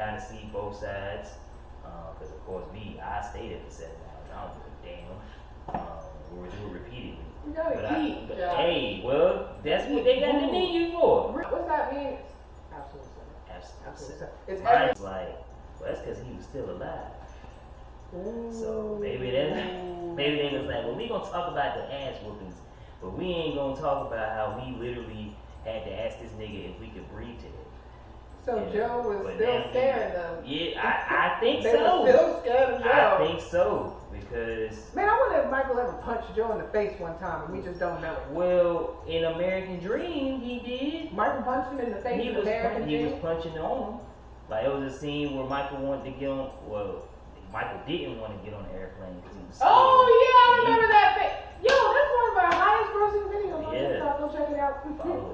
kind of see both sides. Because of course, I stayed at the 7 hours. I don't give a damn. We were doing repeatedly. You gotta eat. Hey, well, that's what they got to need you for. What's that mean? Absolutely. It's like, well, that's because he was still alive. Ooh. So maybe they was like, well, we gonna talk about the ass whoopings, but we ain't gonna talk about how we literally had to ask this nigga if we could breathe today. So Joe was still scaring them. Yeah, I think they so. Were still scared of Joe. I think so because. Man, I wonder if Michael ever punched Joe in the face one time and we just don't know it. Well, in American Dream, he did. Michael punched him in the face. He was punching on him. Like it was a scene where Michael wanted to get on. Well, Michael didn't want to get on the airplane because he was scared. Oh yeah, I remember that thing. Yo, that's one of our highest grossing videos on TikTok. Go check it out.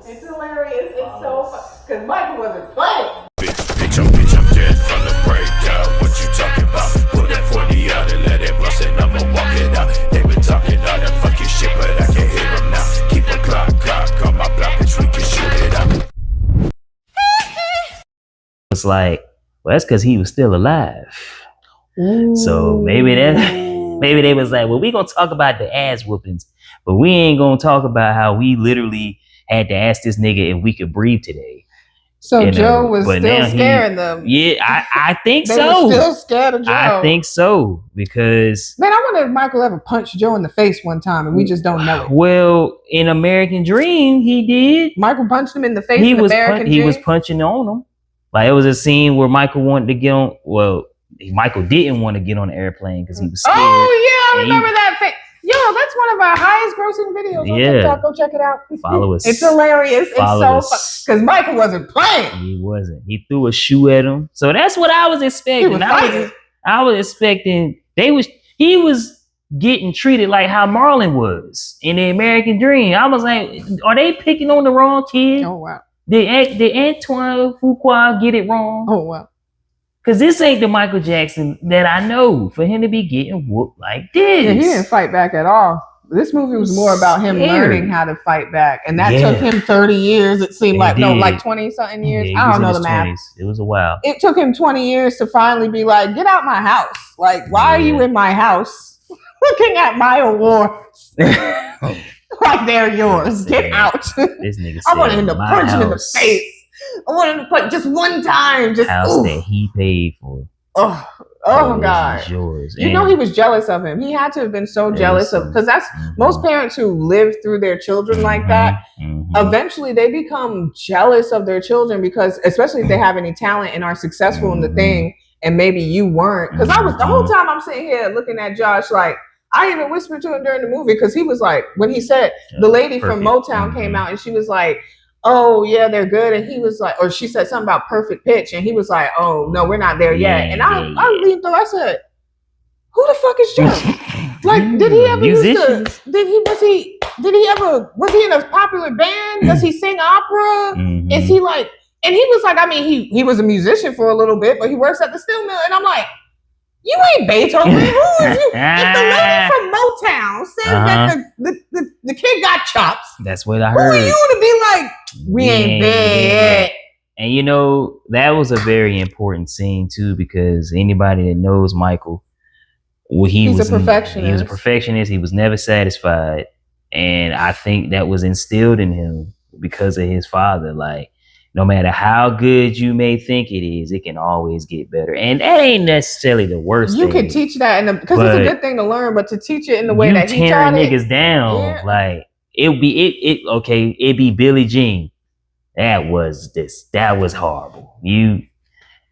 It's hilarious. It's so fun. Because Michael wasn't playing. Bitch, I'm dead from the breakout. What you talking about? Pull that 40 out and let it bust and I'ma walk it out. They been talking all that fucking shit, but I can't hear them now. Keep a clock on my block, bitch, we can shoot it out. It's like, well, that's because he was still alive. Ooh. So maybe they was like, well, we gonna talk about the ass whoopings, but we ain't gonna talk about how we literally had to ask this nigga if we could breathe today. So Joe was still scaring them. Yeah, I think they so. Were still scared of Joe. I think so because. Man, I wonder if Michael ever punched Joe in the face one time and we just don't know it. Well, in American Dream, he did. Michael punched him in the face. He was punching on him. Like it was a scene where Michael wanted to get on. Well, Michael didn't want to get on the airplane because he was scared. Oh yeah, I remember that thing. Yo, that's one of our highest grossing videos on TikTok. Go check it out. Follow us. It's hilarious. It's so fun. Because Michael wasn't playing. He wasn't. He threw a shoe at him. So that's what I was expecting. I was expecting he was getting treated like how Marlon was in the American Dream. I was like, are they picking on the wrong kid? Oh wow. Did Antoine Fuqua get it wrong? Oh wow. Because this ain't the Michael Jackson that I know for him to be getting whooped like this. Yeah, he didn't fight back at all. This movie was more about him learning how to fight back. And that took him 30 years. It seemed like 20-something years. I don't know the math. 20s. It was a while. It took him 20 years to finally be like, get out my house. Like, why are you in my house looking at my awards? Like they're yours. Get out. This nigga I wanted him to punch him in the face. I wanted him to put just one time. Just house that he paid for. Oh God. Yours. You know he was jealous of him. He had to have been so jealous of, because that's most parents who live through their children like that. Eventually they become jealous of their children because, especially if they have any talent and are successful in the thing, and maybe you weren't. Because I was the whole time I'm sitting here looking at Josh like. I even whispered to him during the movie because he was like, when he said the lady from Motown came out and she was like, oh yeah, they're good. And he was like, or she said something about perfect pitch. And he was like, oh no, we're not there yet. And I leaned through, I said, who the fuck is Joe? Like, did he ever was he in a popular band? Does he sing opera? Is he like, and he was like, I mean, he was a musician for a little bit, but he works at the steel mill. And I'm like, you ain't Beethoven. Who is you? If the lady from Motown says that the kid got chops, that's what I heard. Who are you to be like, we ain't there? And you know, that was a very important scene too, because anybody that knows Michael, he's a perfectionist. He was a perfectionist. He was never satisfied. And I think that was instilled in him because of his father. Like, no matter how good you may think it is, it can always get better. And that ain't necessarily the worst thing. You can teach that because it's a good thing to learn, but to teach it in the way that he taught it. Niggas down, like it'd be Billie Jean. That was horrible. You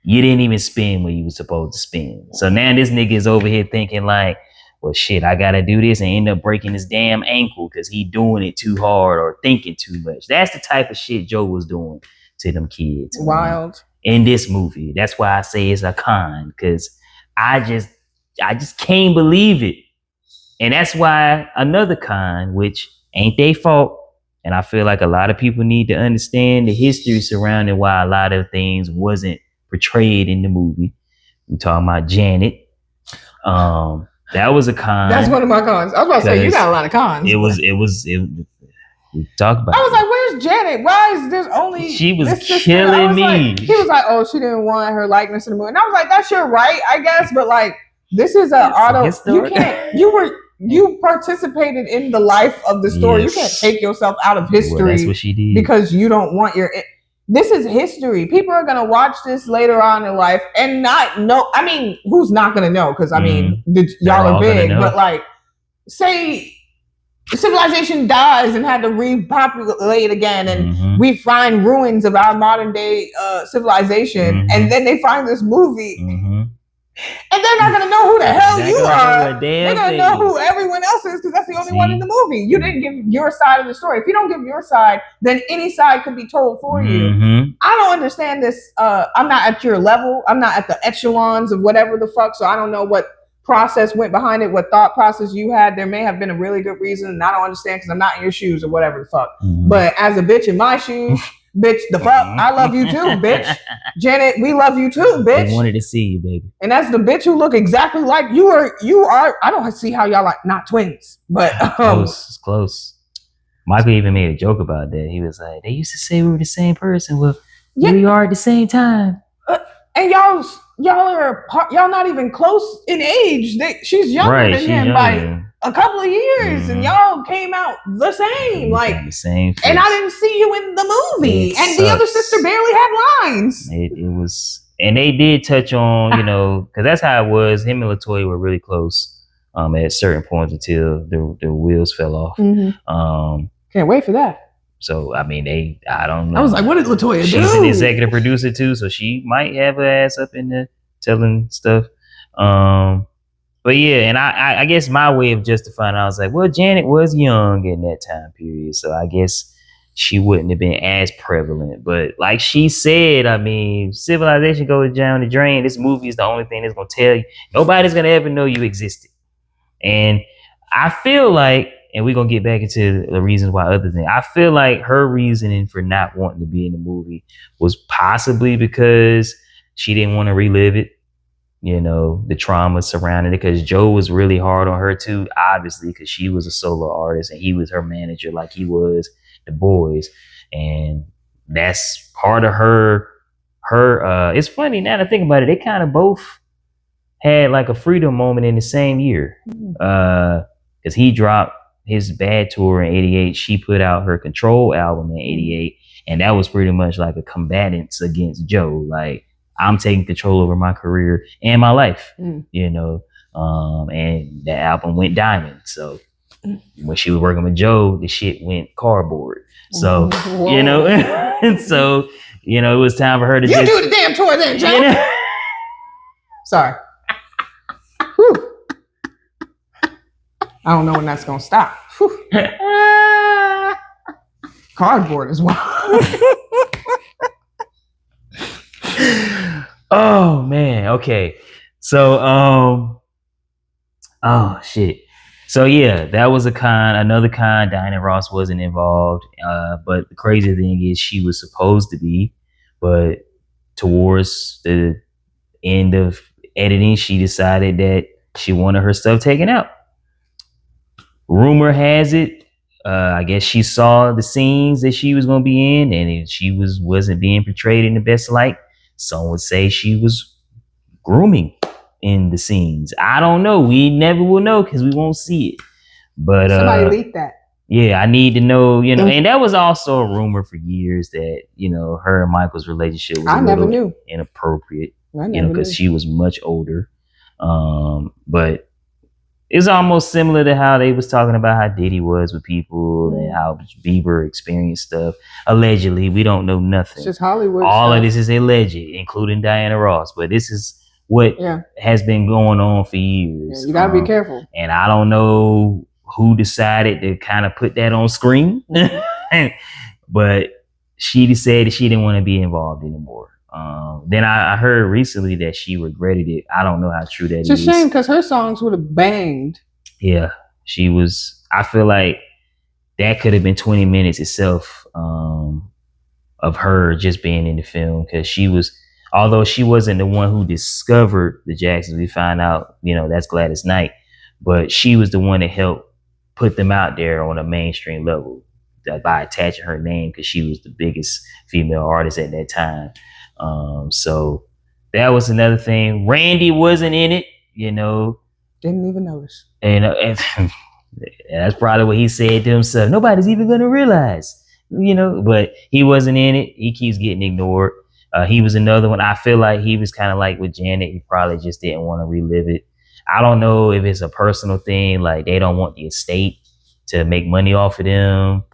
didn't even spin what you were supposed to spin. So now this nigga is over here thinking like, well shit, I gotta do this and end up breaking his damn ankle because he doing it too hard or thinking too much. That's the type of shit Joe was doing to them kids. Wild. In this movie. That's why I say it's a con, because I just can't believe it. And that's why another con, which ain't their fault, and I feel like a lot of people need to understand the history surrounding why a lot of things wasn't portrayed in the movie. We're talking about Janet. That was a con. That's one of my cons. I was about to say, you got a lot of cons. We talked about I was like, where's Janet? Why is there only... She was this killing me. Like, he was like, oh, she didn't want her likeness in the movie. And I was like, that's your right, I guess. But like, this is an auto... You participated in the life of the story. Yes. You can't take yourself out of history. Well, that's what she did. Because you don't want your... This is history. People are going to watch this later on in life and not know. I mean, who's not going to know? Because, I mean, y'all are big. But, like, say civilization dies and had to repopulate again, and we find ruins of our modern-day civilization, and then they find this movie, and they're not going to know who the hell you are. They're going to know who everyone else is because that's the only one in the movie. You didn't give your side of the story. If you don't give your side, then any side could be told for you. I don't understand this. I'm not at your level. I'm not at the echelons of whatever the fuck, so I don't know what process went behind it, what thought process you had. There may have been a really good reason, and I don't understand because I'm not in your shoes or whatever the fuck. But as a bitch in my shoes, bitch, the fuck, I love you too, bitch. Janet, we love you too, bitch. I wanted to see you, baby. And that's the bitch who look exactly like you are. I don't see how y'all like not twins, but it's close. Michael even made a joke about that. He was like, they used to say we were the same person. Well, we are at the same time. And y'all not even close in age. She's younger than him by a couple of years, and y'all came out the same. Like the same. And I didn't see you in the movie. The other sister barely had lines. It was, and they did touch on, because that's how it was. Him and LaToya were really close at certain points until the wheels fell off. Can't wait for that. So, I mean, I don't know. I was like, what did LaToya do? She's an executive producer too, so she might have her ass up in there telling stuff. But yeah, and I guess my way of justifying it, I was like, well, Janet was young in that time period, so I guess she wouldn't have been as prevalent. But like she said, I mean, civilization goes down the drain. This movie is the only thing that's going to tell you. Nobody's going to ever know you existed. And I feel like, and we're going to get back into the reasons why other things. I feel like her reasoning for not wanting to be in the movie was possibly because she didn't want to relive it. The trauma surrounding it, because Joe was really hard on her too, obviously, because she was a solo artist and he was her manager like he was the boys. And that's part of her, it's funny now to think about it, they kind of both had like a freedom moment in the same year. Because he dropped his Bad Tour in 88. She put out her Control album in 88. And that was pretty much like a combatants against Joe. Like, I'm taking control over my career and my life, and that album went diamond. So when she was working with Joe, the shit went cardboard. So, and so, it was time for her to do the damn tour then, Joe. Sorry. I don't know when that's going to stop. Cardboard as well. Oh man, okay. So oh shit. So yeah, that was another con. Diana Ross wasn't involved. But the crazy thing is she was supposed to be, but towards the end of editing, she decided that she wanted her stuff taken out. Rumor has it, I guess she saw the scenes that she was gonna be in, and she wasn't being portrayed in the best light. Some would say she was grooming in the scenes. I don't know. We never will know because we won't see it. But somebody leaked that. Yeah, I need to know, and that was also a rumor for years that, her and Michael's relationship was inappropriate, because she was much older. But it's almost similar to how they was talking about how Diddy was with people and how Bieber experienced stuff. Allegedly, we don't know nothing. It's just Hollywood. All of this is alleged, including Diana Ross. But this is what has been going on for years. Yeah, you gotta be careful. And I don't know who decided to kind of put that on screen, but she decided she didn't want to be involved anymore. Then I heard recently that she regretted it. I don't know how true that is. It's a shame because her songs would have banged. Yeah, she was. I feel like that could have been 20 minutes itself of her just being in the film, because she was, although she wasn't the one who discovered the Jacksons. We find out, that's Gladys Knight, but she was the one that helped put them out there on a mainstream level. by attaching her name because she was the biggest female artist at that time. So that was another thing. Randy wasn't in it, you know. Didn't even notice. And that's probably what he said to himself. Nobody's even going to realize, you know, but he wasn't in it. He keeps getting ignored. He was another one. I feel like he was kind of like with Janet. He probably just didn't want to relive it. I don't know if it's a personal thing. Like they don't want the estate to make money off of them.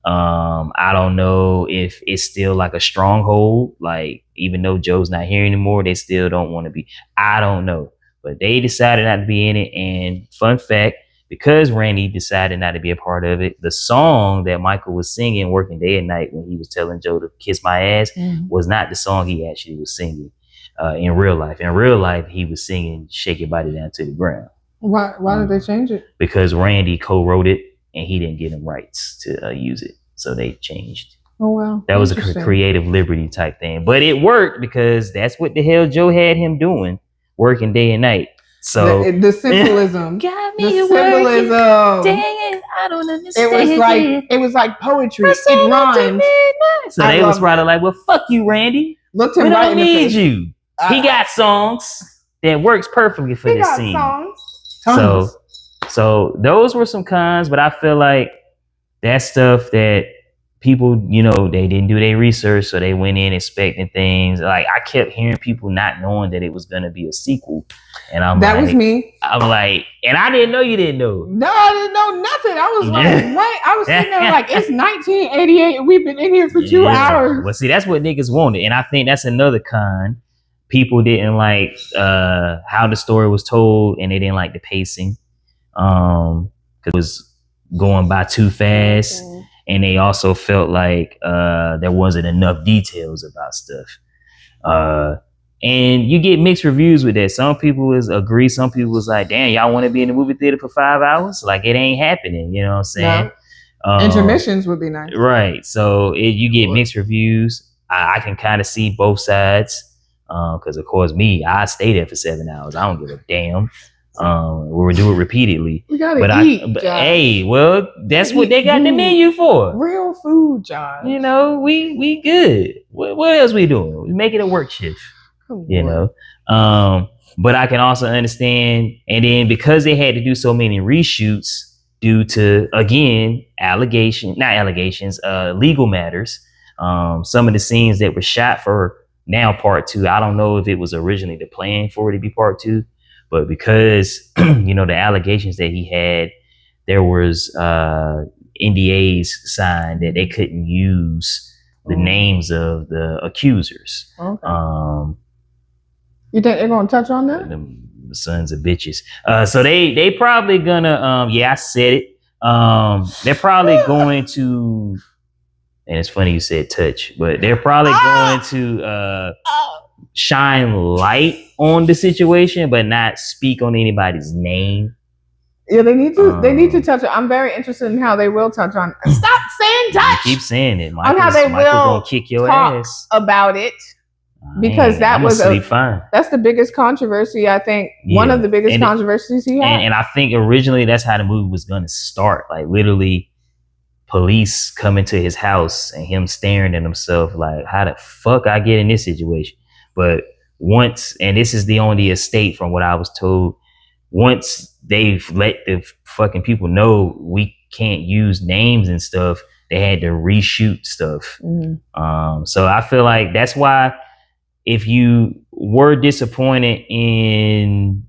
I don't know if it's still like a stronghold. Like even though Joe's not here anymore, they still don't want to be. I don't know. But they decided not to be in it. And fun fact, because Randy decided not to be a part of it, the song that Michael was singing working day and night when he was telling Joe to kiss my ass was not the song he actually was singing in real life. In real life, he was singing Shake Your Body Down to the Ground. Why did they change it? Because Randy co-wrote it and he didn't give him rights to use it. So they changed. Oh, wow. That was a creative liberty type thing. But it worked because that's what the hell Joe had him doing, working day and night. So the symbolism. Got me the symbolism. Dang it, I don't understand. It was like poetry. It rhymed. So they was probably like, well, fuck you, Randy. Looked him we right don't in the need face. you. He got songs that works perfectly for this scene. Songs. So those were some cons, but I feel like that's stuff that people, you know, they didn't do their research, so they went in expecting things. Like I kept hearing people not knowing that it was gonna be a sequel, and that was me. I'm like, and I didn't know you didn't know. No, I didn't know nothing. I was like, what? I was sitting there like, it's 1988, and we've been in here for 2 hours. Well, see, that's what niggas wanted, and I think that's another con. People didn't like how the story was told, and they didn't like the pacing, because it was going by too fast. Okay. And they also felt like there wasn't enough details about stuff. And you get mixed reviews with that. Some people agree. Some people was like, damn, y'all want to be in the movie theater for 5 hours? Like, it ain't happening. You know what I'm saying? No. Intermissions would be nice. Right. So you get mixed reviews. I can kind of see both sides. Because, of course, I stay there for 7 hours. I don't give a damn. We'll do it repeatedly. We gotta eat. Hey, well, that's what they got the menu for. Real food, John. You know, we good. What else we doing? We make it a work shift. You know, but I can also understand. And then because they had to do so many reshoots due to again legal matters. Some of the scenes that were shot for now part 2. I don't know if it was originally the plan for it to be part 2. But because, you know, the allegations that he had, there was NDAs signed that they couldn't use the names of the accusers. Okay. You think they're going to touch on that? The sons of bitches. So they probably gonna, I said it. They're probably going to, and it's funny you said touch, but they're probably going to shine light on the situation, but not speak on anybody's name. Yeah, they need to. They need to touch it. I'm very interested in how they will touch on. Stop saying touch. You keep saying it. On how they will gonna kick your ass about it, because that was fine. That's the biggest controversy. I think one of the biggest controversies he had. And I think originally that's how the movie was gonna start. Like literally, police coming to his house and him staring at himself like, how the fuck I get in this situation? But once, and this is the only estate from what I was told, once they've let the fucking people know we can't use names and stuff, they had to reshoot stuff. Mm-hmm. So I feel like that's why if you were disappointed in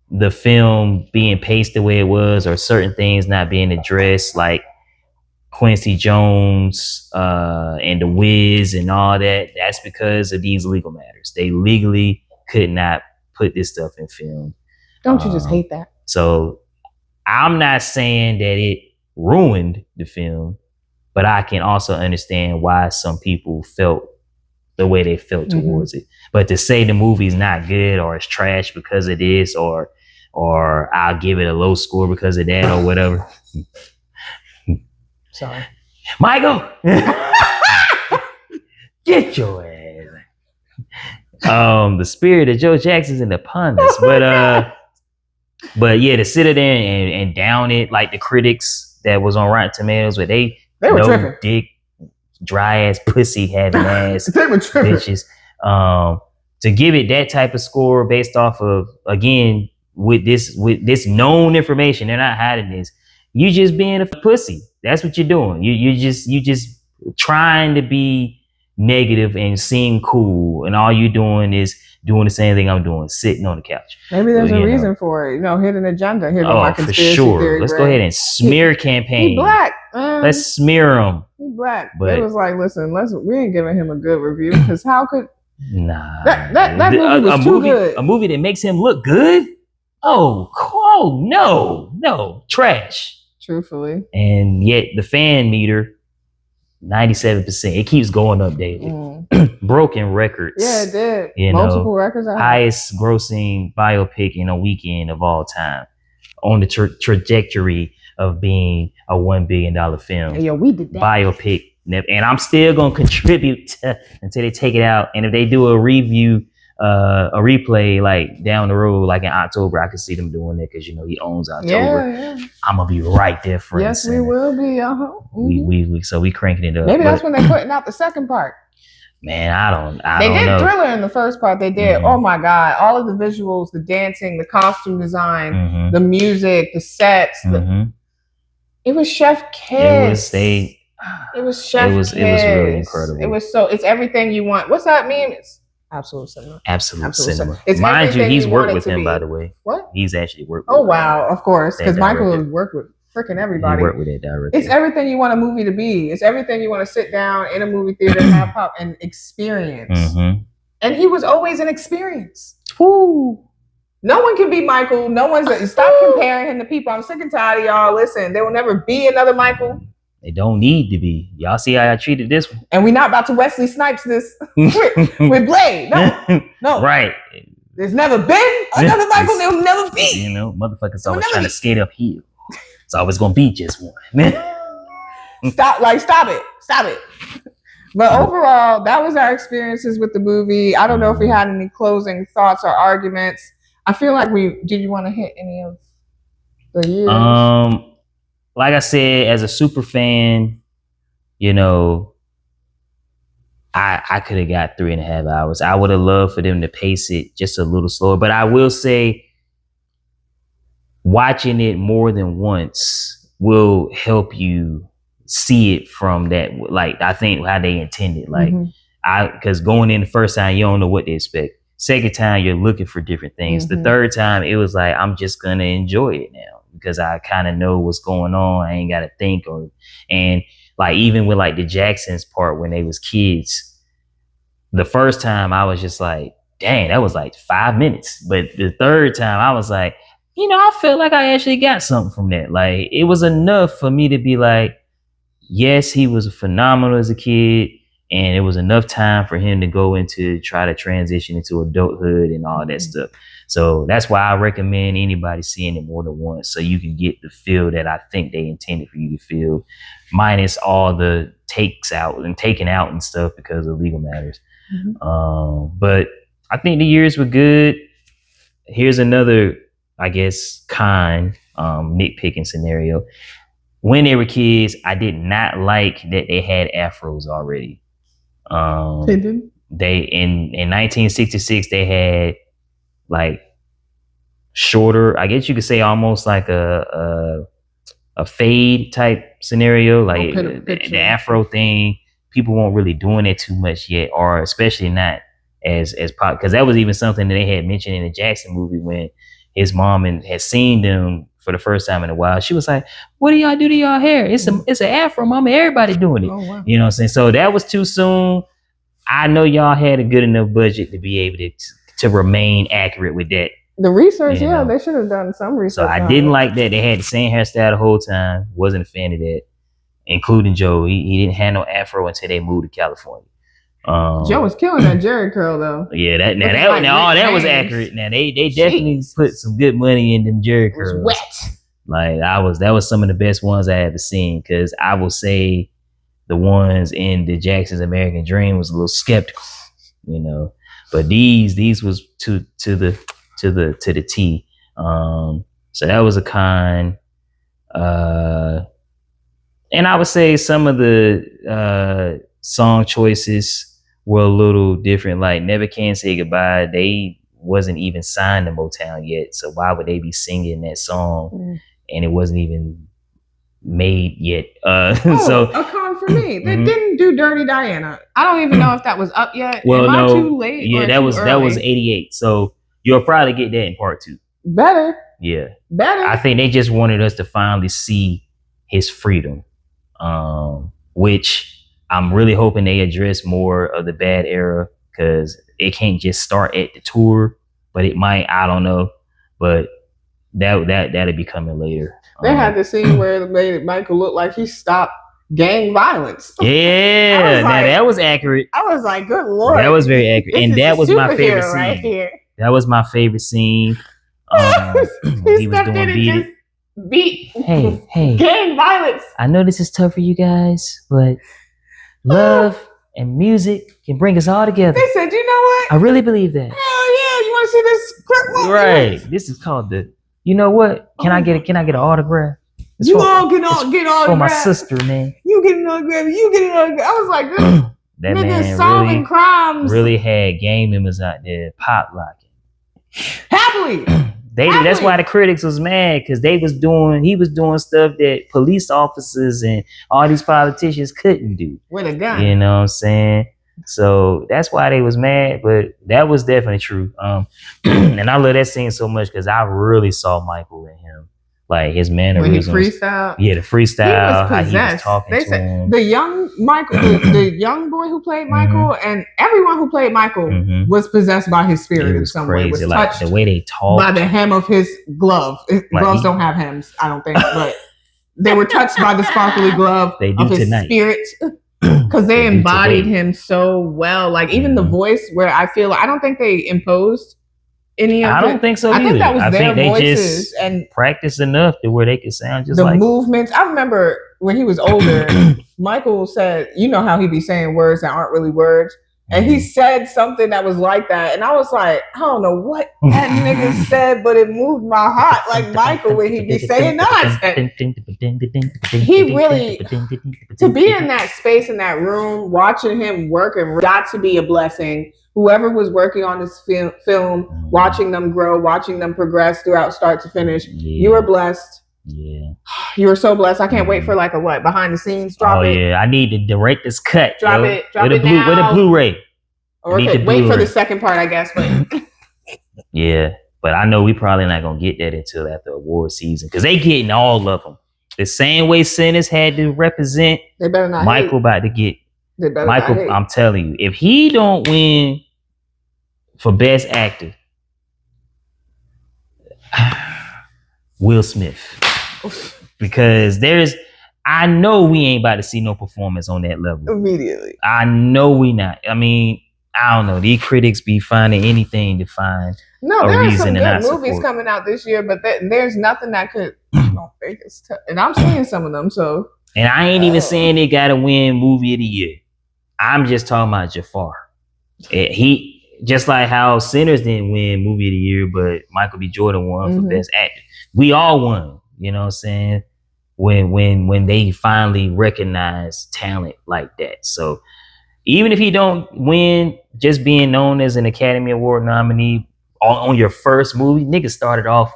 the film being paced the way it was, or certain things not being addressed, like Quincy Jones and the Wiz and all that, that's because of these legal matters. They legally could not put this stuff in film. Don't you just hate that? So I'm not saying that it ruined the film, but I can also understand why some people felt the way they felt towards it. But to say the movie's not good or it's trash because of this, or I'll give it a low score because of that or whatever. Sorry. Michael! Get your ass. The spirit of Joe Jackson's in upon us. But yeah, to sit there and down it, like the critics that was on Rotten Tomatoes, where they They were no tripping. dick, dry ass pussy having ass They were tripping. bitches. To give it that type of score based off of, again, with this known information, they're not hiding this. You just being a pussy. That's what you're doing. You just trying to be negative and seem cool, and all you're doing is doing the same thing I'm doing, sitting on the couch. Maybe there's a reason for it. Hidden agenda. Here go my conspiracy for sure. theory. Let's go ahead and smear campaign. He black, man. Let's smear him. He black. But it was like, listen, we ain't giving him a good review because how could that movie was too good. A movie that makes him look good? Oh no, trash. Truthfully. And yet the fan meter, 97%. It keeps going up daily. Broken records. Yeah, it did. Multiple records. Highest grossing biopic in a weekend of all time. On the trajectory of being a $1 billion film. Hey, yo, we did that. Biopic. And I'm still going to contribute until they take it out. And if they do a review, a replay like down the road, like in October, I can see them doing that because he owns October. Yeah. I'm gonna be right there for Yes, we will be. We so we cranking it up. Maybe that's when they're putting out the second part. Man, I don't know. They did Thriller in the first part. They did. Oh my God! All of the visuals, the dancing, the costume design, the music, the sets. It was Chef Kiss. It was Chef Kiss. It was really incredible. It's everything you want. What's that meme? It's Absolute Cinema. Absolute Cinema. It's Mind you, he's worked with him, by the way. What? He's actually worked with him. Oh, wow. Of course. Because Michael has worked with freaking everybody. He worked with that director. It's everything you want a movie to be. It's everything you want to sit down in a movie theater and have pop and experience. And he was always an experience. Woo. No one can be Michael. No one's... Stop comparing him to people. I'm sick and tired of y'all. Listen, there will never be another Michael. They don't need to be. Y'all see how I treated this one? And we're not about to Wesley Snipes this with Blade. No. Right. There's never been another Michael. There'll never be. Motherfuckers always trying to skate uphill. It's always going to be just one. Stop it. But overall, that was our experiences with the movie. I don't know if we had any closing thoughts or arguments. I feel like did you want to hit any of the years? Like I said, as a super fan, I could have got 3.5 hours. I would have loved for them to pace it just a little slower. But I will say, watching it more than once will help you see it from that. Like, I think how they intended. Like, because going in the first time, you don't know what to expect. Second time, you're looking for different things. The third time, it was like, I'm just going to enjoy it now. Because I kind of know what's going on. I ain't got to think and like, even with like the Jacksons part when they was kids, the first time I was just like, dang, that was like 5 minutes. But the third time I was like, I felt like I actually got something from that. Like, it was enough for me to be like, yes, he was phenomenal as a kid. And it was enough time for him to go into try to transition into adulthood and all that stuff. So that's why I recommend anybody seeing it more than once, so you can get the feel that I think they intended for you to feel, minus all the takes out and taken out and stuff because of legal matters. But I think the years were good. Here's another, I guess, nitpicking scenario. When they were kids, I did not like that they had afros already. They did? In 1966 they had like shorter, I guess you could say almost like a fade type scenario, like the afro thing. People weren't really doing it too much yet, or especially not as pop, because that was even something that they had mentioned in the Jackson movie when his mom had seen them for the first time in a while. She was like, what do y'all do to y'all hair? It's an afro, mama. Everybody doing it. Oh, wow. You know what I'm saying? So that was too soon. I know y'all had a good enough budget to be able to remain accurate with that. The research, they should have done some research. So I didn't like that. They had the same hairstyle the whole time. Wasn't a fan of that. Including Joe. He didn't have no afro until they moved to California. Joe was killing that Jerry curl though. Yeah, that was accurate. Now they definitely put some good money in them Jerry curls. It was wet. Like that was some of the best ones I ever seen. Because I will say the ones in the Jackson's American Dream was a little skeptical, But these was to the T. So that was a con. And I would say some of the song choices were a little different. Like Never Can Say Goodbye, they wasn't even signed to Motown yet. So why would they be singing that song? And it wasn't even made yet. So a con for me. They didn't do Dirty Diana. I don't even know if that was up yet. Well, Am no, I too late? Yeah, that was 88. So you'll probably get that in part 2. Better. Yeah. Better. I think they just wanted us to finally see his freedom. Which I'm really hoping they address more of the bad era, because it can't just start at the tour, but it might, I don't know, but that'll be coming later. They had the scene where it made Michael look like he stopped gang violence. Yeah, now that was accurate. I was like, good Lord. That was very accurate. And that was my favorite scene. Right here. That was my favorite scene. He was doing Beat It. Hey, gang violence. I know this is tough for you guys, but love and music can bring us all together. They said, you know what? I really believe that. Hell yeah, you want to see this clip? Right. This is called the. You know what? Can I get an autograph? It's you all get autograph for my sister, man. You get an autograph. You get an autograph. I was like, this that nigga solving really, crimes. Really had gang members out there pop locking. Happily. That's why the critics was mad, because he was doing stuff that police officers and all these politicians couldn't do with a gun. You know what I'm saying? So that's why they was mad, but that was definitely true. And I love that scene so much because I really saw Michael in him, like his mannerisms. When he freestyled, yeah, the freestyle, how he was talking to him. The young Michael, the young boy who played Michael, and everyone who played Michael was possessed by his spirit in some way. Was like touched the way they talked by the hem of his glove. Gloves don't have hems, I don't think, but they were touched by the sparkly glove of his spirit. Because they embodied him so well. Like even the voice, where I feel like, I don't think they imposed any of it. I don't think so either. I think that was their they voices just and practiced enough to where they could sound just the like movements. I remember when he was older, Michael said, you know how he be saying words that aren't really words. And he said something that was like that. And I was like, I don't know what that nigga said, but it moved my heart. Like Michael, when he be saying nonsense. He really, to be in that space, in that room, watching him work, and got to be a blessing. Whoever was working on this film, watching them grow, watching them progress throughout start to finish. You were blessed. Yeah. You were so blessed. I can't wait for like a behind the scenes drop. Oh yeah, I need the director's cut. Drop it now. With a Blu-ray. Or okay, wait for the second part, I guess. But yeah, but I know we probably not gonna get that until after award season, because they getting all of them. The same way Sinners had to represent. They better not. Michael about to get. Michael, I'm telling you, if he don't win for Best Actor, Will Smith. Because I know we ain't about to see no performance on that level. Immediately. I know we not. I mean, I don't know. These critics be finding anything to find there are some good movies coming out this year, but there's nothing that could, I don't think it's tough. And I'm seeing some of them, so. And I ain't even saying they got to win movie of the year. I'm just talking about Jaafar. He, just like how Sinners didn't win movie of the year, but Michael B. Jordan won for Best Actor. We all won. You know what I'm saying? When they finally recognize talent like that. So even if he don't win, just being known as an Academy Award nominee on your first movie, niggas started off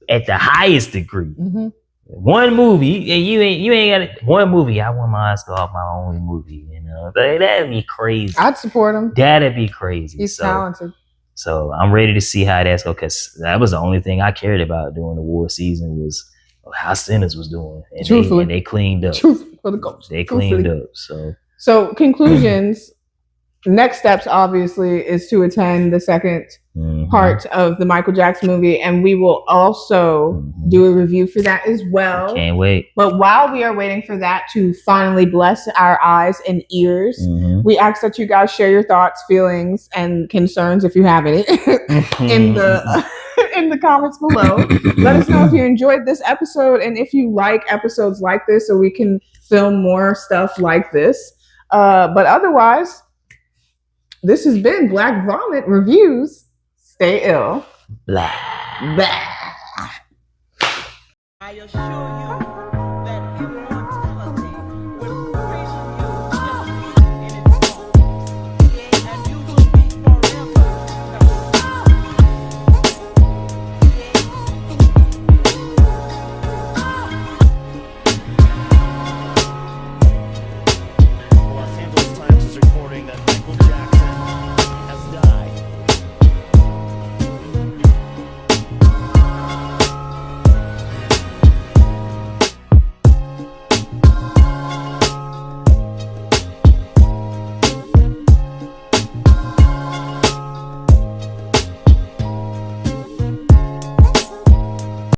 at the highest degree. One movie, you ain't got one movie. I won my Oscar off my only movie. You know, that'd be crazy. I'd support him. That'd be crazy. He's talented. So I'm ready to see how that's going, because that was the only thing I cared about during the award season was how Sinners was doing. And they cleaned up. For the coach. They cleaned up. So conclusions, next steps obviously is to attend the second part of the Michael Jackson movie, and we will also do a review for that as well. Can't wait. But while we are waiting for that to finally bless our eyes and ears, we ask that you guys share your thoughts, feelings, and concerns, if you have any, in the comments below. Let us know if you enjoyed this episode and if you like episodes like this, so we can film more stuff like this. But otherwise, this has been Black Vomit Reviews. Stay ill. Blah. Blah. I assure you.